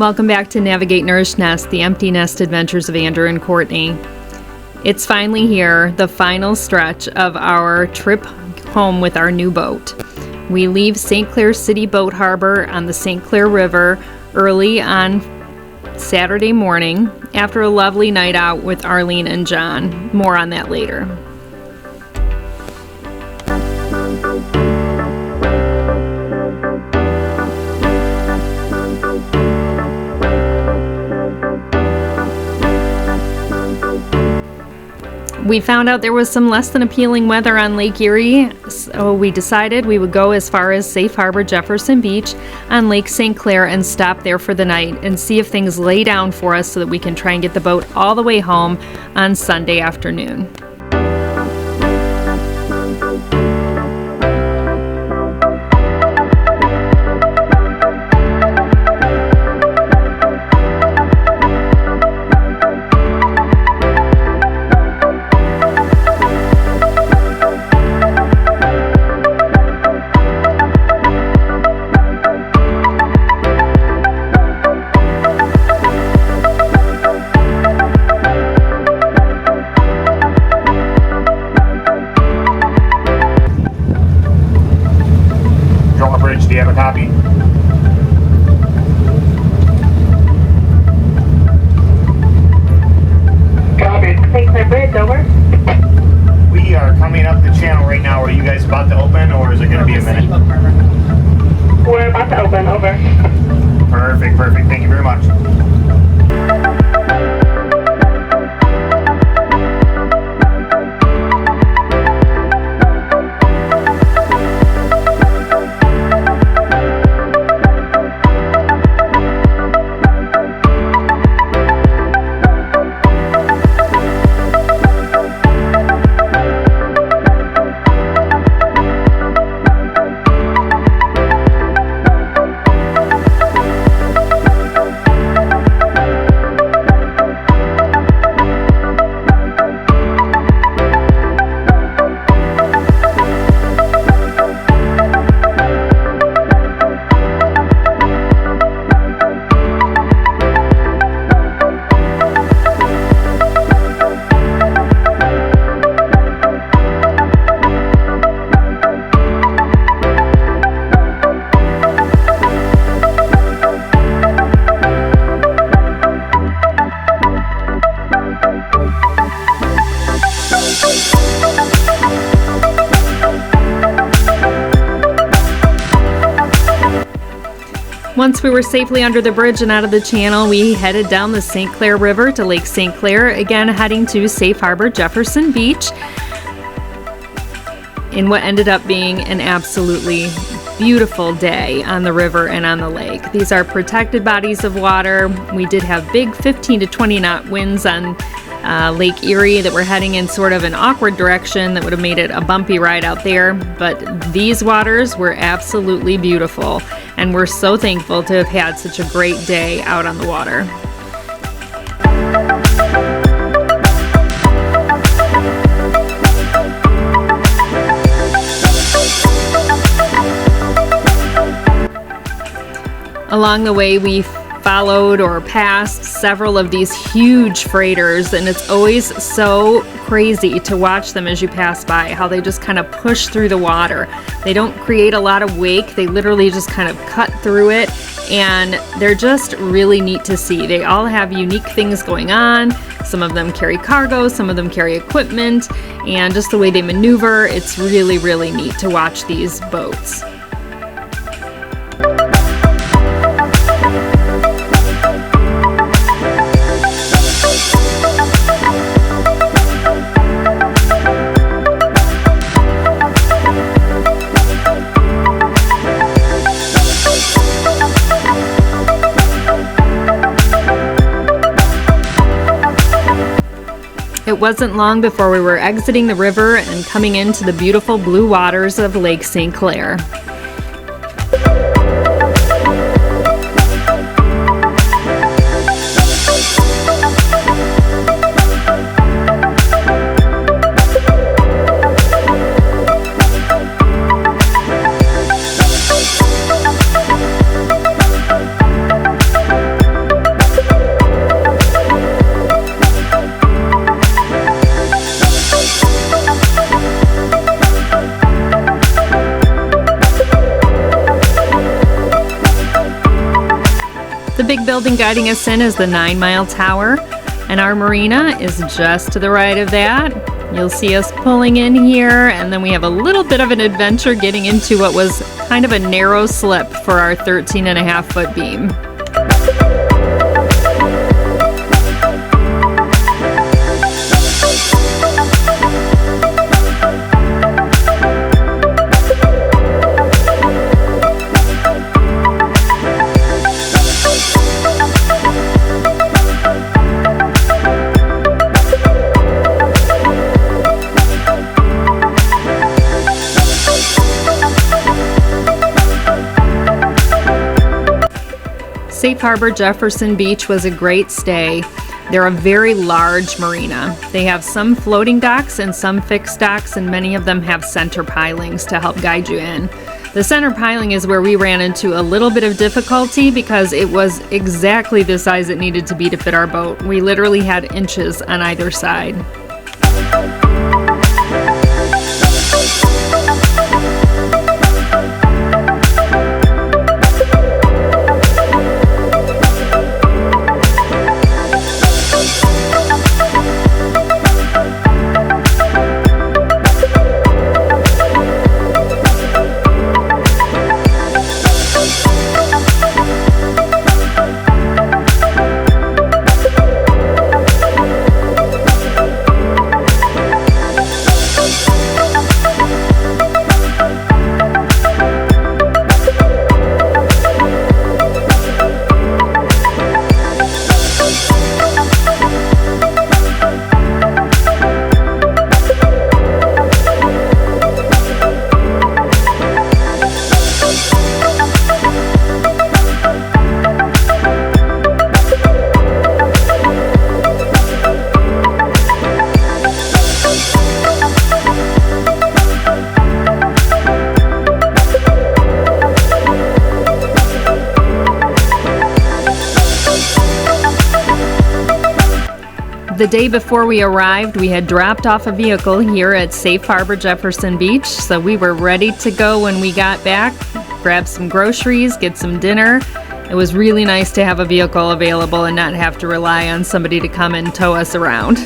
Welcome back to Navigate Nourished Nest, the empty nest adventures of Andrew and Courtney. It's finally here, the final stretch of our trip home with our new boat. We leave St. Clair City Boat Harbor on the St. Clair River early on Saturday morning after a lovely night out with Arlene and John. More on that later. We found out there was some less than appealing weather on Lake Erie, so we decided we would go as far as Safe Harbor Jefferson Beach on Lake St. Clair and stop there for the night and see if things lay down for us so that we can try and get the boat all the way home on Sunday afternoon. Do you have a copy? Copy. St. Clair Bridge, over. We are coming up the channel right now. Are you guys about to open, or is it going to be a minute? We're about to open, over. Perfect, perfect. Thank you very much. Once we were safely under the bridge and out of the channel, we headed down the St. Clair River to Lake St. Clair, again heading to Safe Harbor Jefferson Beach in what ended up being an absolutely beautiful day on the river and on the lake. These are protected bodies of water. We did have big 15 to 20 knot winds on Lake Erie that were heading in sort of an awkward direction that would have made it a bumpy ride out there, but these waters were absolutely beautiful, and we're so thankful to have had such a great day out on the water. Along the way, we followed or passed several of these huge freighters, and it's always so crazy to watch them as you pass by, how they just kind of push through the water. They don't create a lot of wake, they literally just kind of cut through it, and they're just really neat to see. They all have unique things going on. Some of them carry cargo, some of them carry equipment, and just the way they maneuver, it's really, really neat to watch these boats. It wasn't long before we were exiting the river and coming into the beautiful blue waters of Lake St. Clair. The big building guiding us in is the 9 Mile Tower, and our marina is just to the right of that. You'll see us pulling in here, and then we have a little bit of an adventure getting into what was kind of a narrow slip for our 13.5-foot beam. Safe Harbor Jefferson Beach was a great stay. They're a very large marina. They have some floating docks and some fixed docks, and many of them have center pilings to help guide you in. The center piling is where we ran into a little bit of difficulty because it was exactly the size it needed to be to fit our boat. We literally had inches on either side. The day before we arrived, we had dropped off a vehicle here at Safe Harbor Jefferson Beach, so we were ready to go when we got back, grab some groceries, get some dinner. It was really nice to have a vehicle available and not have to rely on somebody to come and tow us around.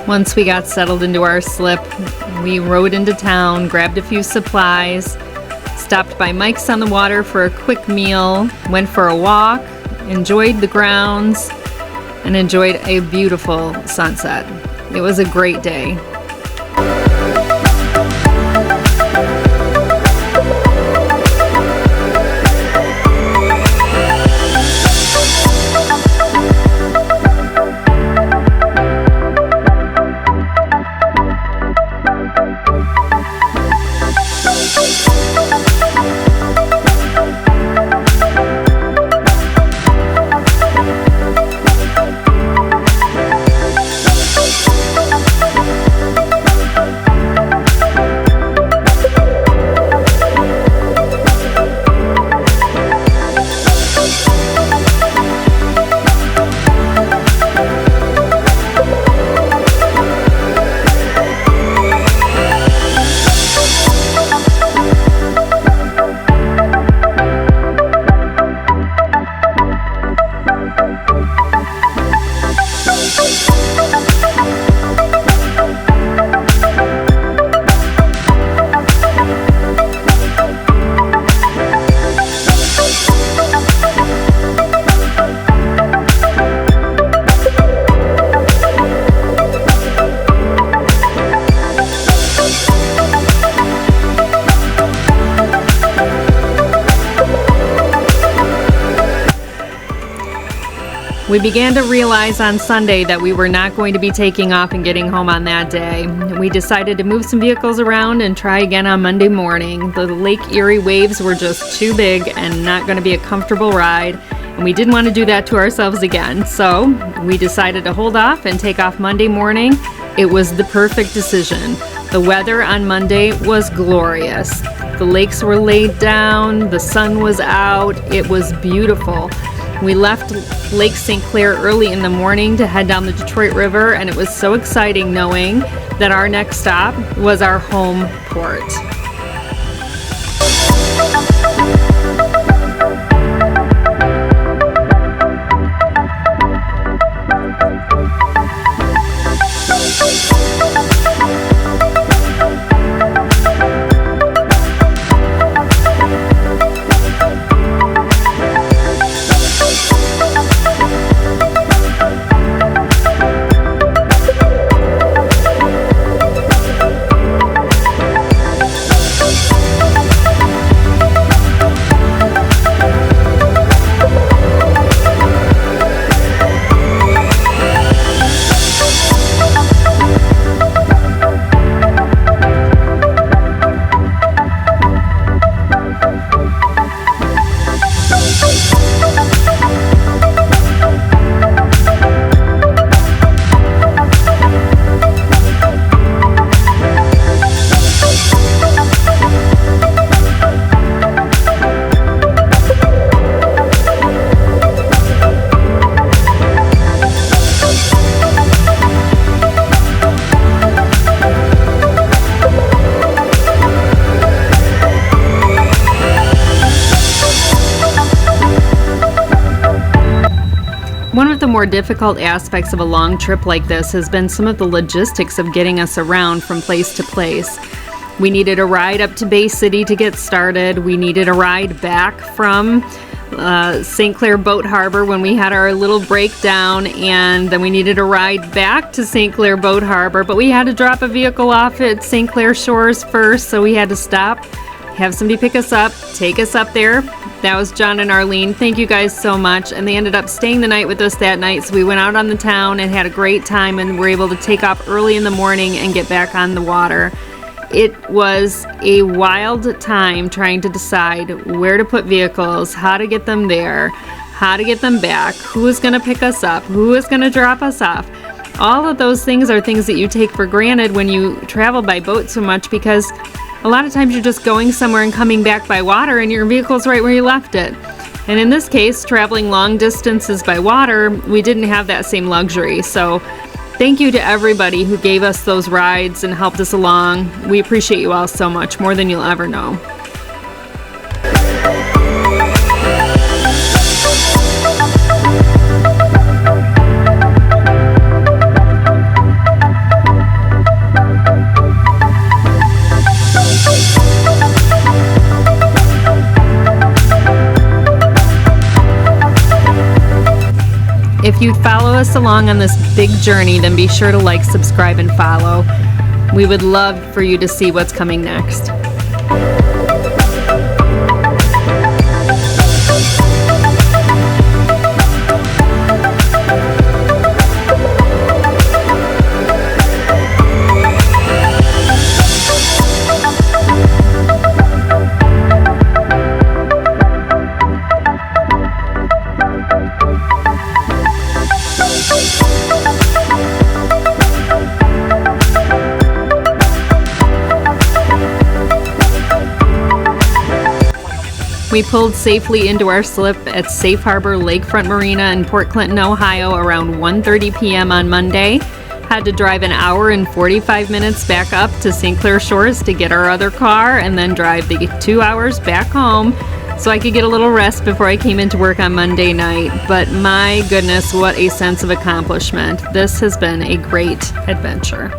Once we got settled into our slip, we rode into town, grabbed a few supplies, stopped by Mike's on the water for a quick meal, went for a walk, enjoyed the grounds, and enjoyed a beautiful sunset. It was a great day. We began to realize on Sunday that we were not going to be taking off and getting home on that day. We decided to move some vehicles around and try again on Monday morning. The Lake Erie waves were just too big and not going to be a comfortable ride, and we didn't want to do that to ourselves again. So we decided to hold off and take off Monday morning. It was the perfect decision. The weather on Monday was glorious. The lakes were laid down, the sun was out, it was beautiful. We left Lake St. Clair early in the morning to head down the Detroit River, and it was so exciting knowing that our next stop was our home port. One of the more difficult aspects of a long trip like this has been some of the logistics of getting us around from place to place. We needed a ride up to Bay City to get started. We needed a ride back from St. Clair Boat Harbor when we had our little breakdown, and then we needed a ride back to St. Clair Boat Harbor, but we had to drop a vehicle off at St. Clair Shores first, so we had to stop, have somebody pick us up, take us up there. That was John and Arlene. Thank you guys so much. And they ended up staying the night with us that night. So we went out on the town and had a great time and were able to take off early in the morning and get back on the water. It was a wild time trying to decide where to put vehicles, how to get them there, how to get them back, who was going to pick us up, who was going to drop us off. All of those things are things that you take for granted when you travel by boat so much, because a lot of times you're just going somewhere and coming back by water and your vehicle's right where you left it. And in this case, traveling long distances by water, we didn't have that same luxury. So thank you to everybody who gave us those rides and helped us along. We appreciate you all so much, more than you'll ever know. If you'd follow us along on this big journey, then be sure to like, subscribe, and follow. We would love for you to see what's coming next. We pulled safely into our slip at Safe Harbor Lakefront Marina in Port Clinton, Ohio around 1:30 p.m. on Monday. Had to drive an hour and 45 minutes back up to St. Clair Shores to get our other car, and then drive the 2 hours back home so I could get a little rest before I came into work on Monday night. But my goodness, what a sense of accomplishment. This has been a great adventure.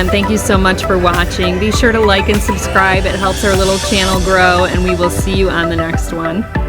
again, thank you so much for watching. Be sure to like and subscribe. It helps our little channel grow, and we will see you on the next one.